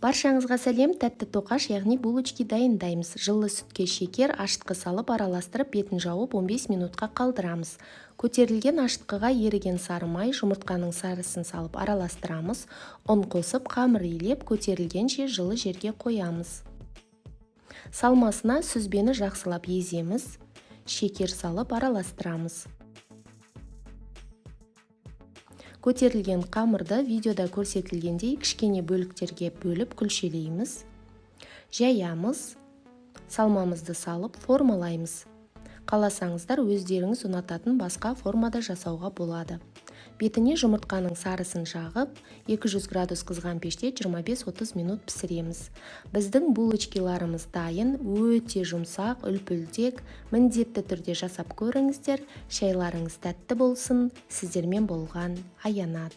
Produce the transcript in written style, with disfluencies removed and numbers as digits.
Баршаңызға сәлем, тәтті тоқаш, яғни булочки дайындаймыз. Жылы сүтке шекер, ашытқы салып араластырып, бетін жауып 15 минутқа қалдырамыз. Көтерілген ашытқыға еріген сары май, жұмыртқаның сарысын салып араластырамыз. Ұн қосып, қамыр илеп, көтерілгенше жылы жерге қоямыз. Салмасына сүзбені жақсылап еземіз. Шекер салып араластырамыз. Көтерілген қамырды видеода көрсетілгендей кішкене бөліктерге бөліп күлшелейміз. Жаямыз. Салмамызды салып формалаймыз. Қаласаңыздар өздеріңіз ұнататын басқа формада жасауға болады. Бетіне жұмыртқаның сарысын жағып, 200 градус қызған пеште 25-30 минут пісіреміз. Біздің булочкиларымыз дайын, өте жұмсақ, үлпілдек, міндетті түрде жасап көріңіздер. Шайларыңыз тәтті болсын. Сіздермен болған Аянат.